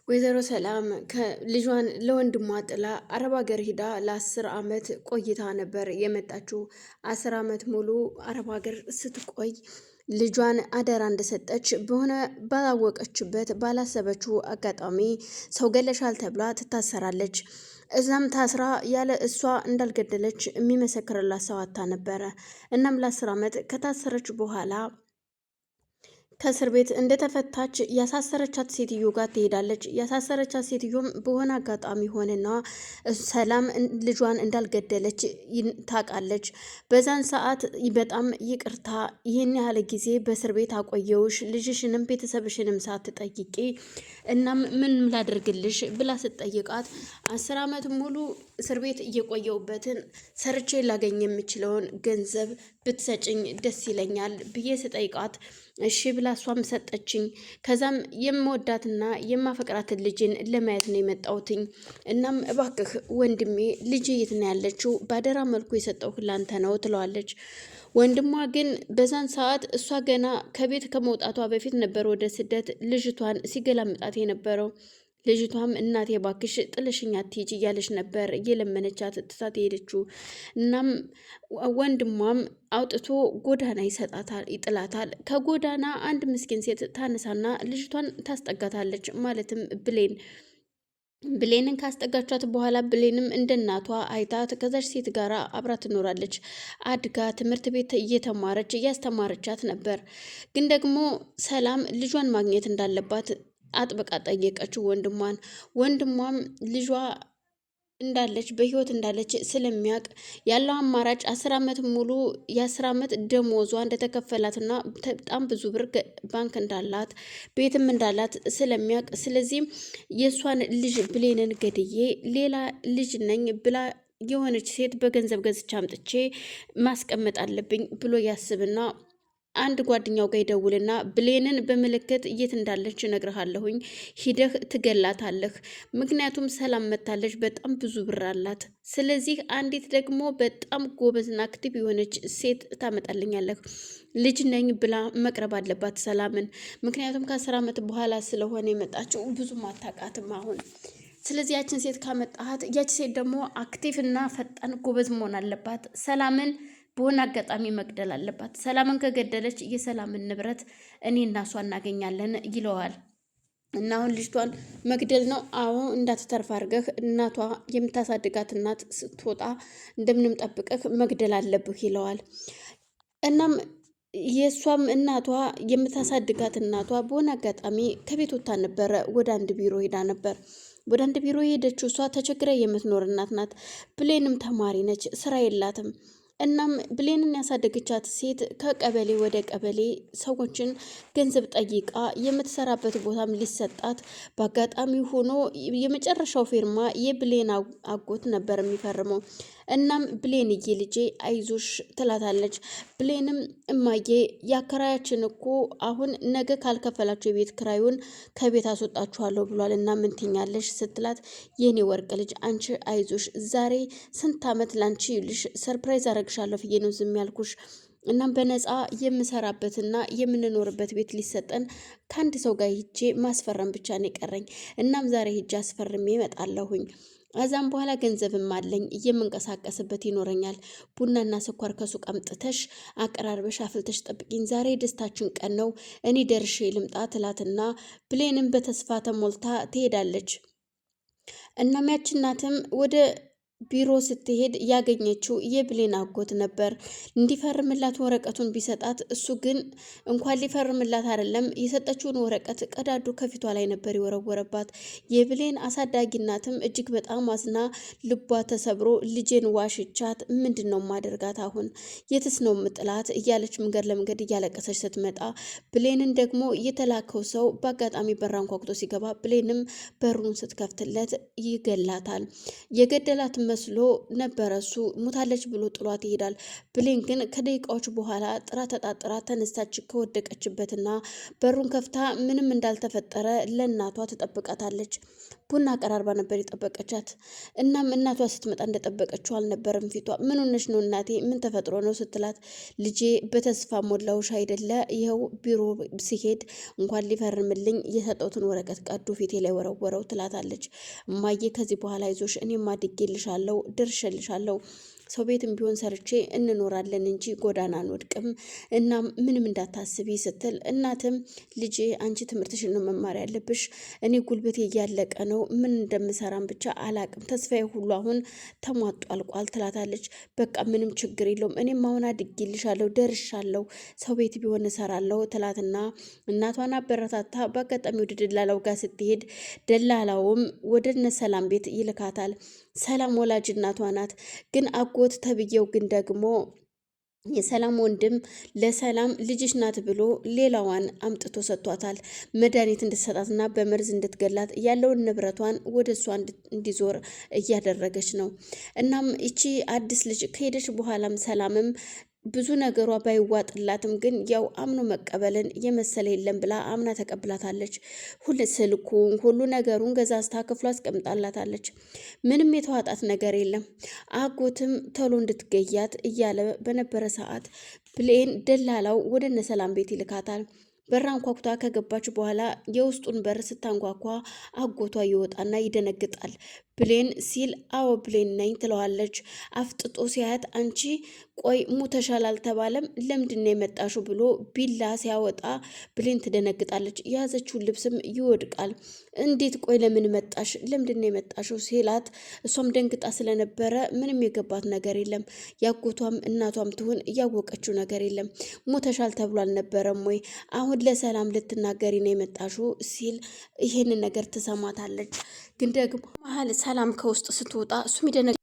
ወይዘሮ ሰላም ልጇን ለወንድሟ ጥላ አረብ ሀገር ሂዳ ለ10 ዓመት ቆይታ ነበር የመጣችው። 10 ዓመት ሙሉ አረብ ሀገር ስትቆይ ልጇን አደራ እንደሰጠች በሆነ ባላወቀችበት ባላሰበችው አጋጣሚ ሰው ገለሻል ተብላ ትታሰራለች። እዛም ታስራ ያለ እሷ እንዳልገደለች የሚመሰክርላት ሰው አታ ነበረ። እናም ለ10 ዓመት ከታሰረች በኋላ ከእስር ቤት እንደተፈታች ያሳሰረቻት ሴትዮ ጋር ትሄዳለች። ያሳሰረቻት ሴትዮም በሆነ አጋጣሚ ሆነና ሰላም ልጇን እንዳልገደለች ታውቃለች። በዛን ሰዓት በጣም ይቅርታ ይህን ያህል ጊዜ በእስር ቤት አቆየውሽ ልጅሽንም ቤተሰብሽንም ሳትጠይቂ እናም ምን ላደርግልሽ ብላ ስትጠይቃት 10 ዓመት ሙሉ እስር ቤት እየቆየውበትን ሰርቼ ላገኝ የምችለውን ገንዘብ ብትሰጭኝ ደስ ይለኛል ብዬ ስጠይቃት እሺ ብላ እሷም ሰጠችኝ። ከዛም የምወዳትና የማፈቅራትን ልጅን ለማየት ነው የመጣሁትኝ። እናም እባክህ ወንድሜ ልጅ የት ነው ያለችው? ባደራ መልኩ የሰጠሁህ ላንተ ነው ትለዋለች። ወንድሟ ግን በዛን ሰዓት እሷ ገና ከቤት ከመውጣቷ በፊት ነበር ወደ ስደት ልጅቷን ሲገላምጣት የነበረው። ልጅቷም እናቴ ባክሽ ጥለሽኝ አትሂጂ እያለች ነበር እየለመነቻት ትታት ሄደችው። እናም ወንድሟም አውጥቶ ጎዳና ይጥላታል። ከጎዳና አንድ ምስኪን ሴት ታነሳና ልጅቷን ታስጠጋታለች። ማለትም ብሌንን ካስጠጋቻት በኋላ ብሌንም እንደ እናቷ አይታት ከዛች ሴት ጋር አብራ ትኖራለች። አድጋ ትምህርት ቤት እየተማረች እያስተማረቻት ነበር። ግን ደግሞ ሰላም ልጇን ማግኘት እንዳለባት አጥብቃ ጠየቀችው ወንድሟም ልጇ እንዳለች በህይወት እንዳለች ስለሚያውቅ ያለው አማራጭ 10 ዓመት ሙሉ የ10 ዓመት ደሞዟ እንደተከፈላትና በጣም ብዙ ብር ባንክ እንዳላት ቤትም እንዳላት ስለሚያውቅ ስለዚህም የእሷን ልጅ ብሌንን ገድዬ ሌላ ልጅ ነኝ ብላ የሆነች ሴት በገንዘብ ገዝቼ አምጥቼ ማስቀመጥ አለብኝ ብሎ ያስብና አንድ ጓደኛው ጋር ይደውልና ብሌንን በምልክት የት እንዳለች እነግርሃለሁኝ፣ ሂደህ ትገላታለህ። ምክንያቱም ሰላም መታለች፣ በጣም ብዙ ብር አላት። ስለዚህ አንዲት ደግሞ በጣም ጎበዝና አክቲቭ የሆነች ሴት ታመጣልኛለህ። ልጅ ነኝ ብላ መቅረብ አለባት ሰላምን። ምክንያቱም ከ10 ዓመት በኋላ ስለሆነ የመጣችው ብዙም አታውቃትም አሁን። ስለዚህ ያችን ሴት ካመጣሃት ያች ሴት ደግሞ አክቲቭ እና ፈጣን ጎበዝ መሆን አለባት። ሰላምን በሆነ አጋጣሚ መግደል አለባት። ሰላምን ከገደለች የሰላምን ንብረት እኔ እና እሷ እናገኛለን ይለዋል። እና አሁን ልጅቷን መግደል ነው? አዎ እንዳትተርፍ አድርገህ እናቷ የምታሳድጋት እናት ስትወጣ እንደምንም ጠብቀህ መግደል አለብህ ይለዋል። እናም የእሷም እናቷ የምታሳድጋት እናቷ በሆነ አጋጣሚ ከቤት ወጥታ ነበረ። ወደ አንድ ቢሮ ሄዳ ነበር። ወደ አንድ ቢሮ የሄደችው እሷ ተቸግራ የምትኖር እናት ናት። ብሌንም ተማሪ ነች፣ ስራ የላትም። እናም ብሌንን ያሳደገቻት ሴት ከቀበሌ ወደ ቀበሌ ሰዎችን ገንዘብ ጠይቃ የምትሰራበት ቦታም ሊሰጣት በአጋጣሚ ሆኖ የመጨረሻው ፊርማ የብሌን አጎት ነበር የሚፈርመው። እናም ብሌንዬ ልጄ አይዞሽ ትላታለች። ብሌንም እማዬ ያከራያችን እኮ አሁን ነገ ካልከፈላችሁ የቤት ክራዩን ከቤት አስወጣችኋለሁ ብሏል እና ምን ትኛለሽ ስትላት፣ የኔ ወርቅ ልጅ አንቺ አይዞሽ ዛሬ ስንት ዓመት ላንቺ ይልሽ ሰርፕራይዝ አረግሻለሁ ብዬ ነው ዝም ያልኩሽ። እናም በነፃ የምሰራበትና የምንኖርበት ቤት ሊሰጠን ከአንድ ሰው ጋር ሂጄ ማስፈረም ብቻ ነው የቀረኝ። እናም ዛሬ ሂጄ አስፈርሜ እመጣለሁኝ። ከዛም በኋላ ገንዘብም አለኝ የምንቀሳቀስበት ይኖረኛል። ቡናና ስኳር ከሱቅ አምጥተሽ አቀራርበሽ አፍልተሽ ጠብቂኝ፣ ዛሬ ደስታችን ቀን ነው፣ እኔ ደርሼ ልምጣ ትላትና ብሌንም በተስፋ ተሞልታ ትሄዳለች። እናም ያች እናትም ወደ ቢሮ ስትሄድ ያገኘችው የብሌን አጎት ነበር። እንዲፈርምላት ወረቀቱን ቢሰጣት እሱ ግን እንኳን ሊፈርምላት አይደለም የሰጠችውን ወረቀት ቀዳዱ ከፊቷ ላይ ነበር የወረወረባት። የብሌን አሳዳጊ እናትም እጅግ በጣም አዝና ልቧ ተሰብሮ ልጄን ዋሽቻት ምንድን ነው ማደርጋት አሁን የትስ ነው ምጥላት እያለች መንገድ ለመንገድ እያለቀሰች ስትመጣ ብሌንን ደግሞ የተላከው ሰው በአጋጣሚ በራን ኳኩቶ ሲገባ ብሌንም በሩን ስትከፍትለት ይገላታል። የገደላት መስሎ ነበረ እሱ ሙታለች ብሎ ጥሏት ይሄዳል። ብሌን ግን ከደቂቃዎች በኋላ ጥራ ተጣጥራ ተነሳች ከወደቀችበትና በሩን ከፍታ ምንም እንዳልተፈጠረ ለእናቷ ትጠብቃታለች። ቡና አቀራርባ ነበር የጠበቀቻት። እናም እናቷ ስትመጣ እንደጠበቀችው አልነበረም ፊቷ። ምን ሆነሽ ነው እናቴ? ምን ተፈጥሮ ነው ስትላት፣ ልጄ በተስፋ ሞላውሽ አይደለ? ይኸው ቢሮ ሲሄድ እንኳን ሊፈርምልኝ የሰጠውትን ወረቀት ቀዶ ፊቴ ላይ ወረወረው ትላታለች። እማዬ ከዚህ በኋላ ይዞሽ እኔም አድጌልሻለሁ፣ ደርሼልሻለሁ፣ ሰው ቤትም ቢሆን ሰርቼ እንኖራለን እንጂ ጎዳና አንወድቅም፣ እናም ምንም እንዳታስቢ ስትል፣ እናትም ልጄ አንቺ ትምህርትሽን ነው መማር ያለብሽ፣ እኔ ጉልበቴ እያለቀ ነው፣ ምን እንደምሰራም ብቻ አላቅም፣ ተስፋዬ ሁሉ አሁን ተሟጦ አልቋል ትላታለች። በቃ ምንም ችግር የለውም፣ እኔም አሁን አድጌልሻለሁ፣ ደርሻለሁ፣ ሰው ቤት ቢሆን እሰራለሁ ትላትና እናቷን አበረታታ በአጋጣሚ ወደ ደላላው ጋር ስትሄድ ደላላውም ወደ እነ ሰላም ቤት ይልካታል። ሰላም ወላጅ እናቷ ናት። ግን አጎት ተብዬው ግን ደግሞ የሰላም ወንድም ለሰላም ልጅሽ ናት ብሎ ሌላዋን አምጥቶ ሰጥቷታል። መድኃኒት እንድትሰጣትና በመርዝ እንድትገላት ያለውን ንብረቷን ወደ እሷ እንዲዞር እያደረገች ነው። እናም ይቺ አዲስ ልጅ ከሄደች በኋላም ሰላምም ብዙ ነገሯ ባይዋጥላትም ግን ያው አምኖ መቀበልን የመሰለ የለም ብላ አምና ተቀብላታለች። ስልኩን ሁሉ ነገሩን ገዛዝታ ክፍሏ አስቀምጣላታለች። ምንም የተዋጣት ነገር የለም። አጎትም ቶሎ እንድትገያት እያለ በነበረ ሰዓት ብሌን ደላላው ወደ እነ ሰላም ቤት ይልካታል። በራን ኳኩታ ከገባች በኋላ የውስጡን በር ስታንኳኳ አጎቷ ይወጣና ይደነግጣል። ብሌን ሲል አዎ ብሌን ነኝ ትለዋለች። አፍጥጦ ሲያያት አንቺ ቆይ ሙተሻል አልተባለም ለምንድን ነው የመጣሽው ብሎ ቢላ ሲያወጣ ብሌን ትደነግጣለች። የያዘችውን ልብስም ይወድቃል። እንዴት ቆይ ለምን መጣሽ ለምንድን ነው የመጣሽው ሲላት እሷም ደንግጣ ስለነበረ ምንም የገባት ነገር የለም። ያጎቷም እናቷም ትሁን እያወቀችው ነገር የለም። ሙተሻል ተብሎ አልነበረም ወይ አሁን ለሰላም ልትናገሪ ነው የመጣሽው ሲል ይሄንን ነገር ትሰማታለች። ግን ደግሞ መሀል ሰላም ከውስጥ ስትወጣ እሱም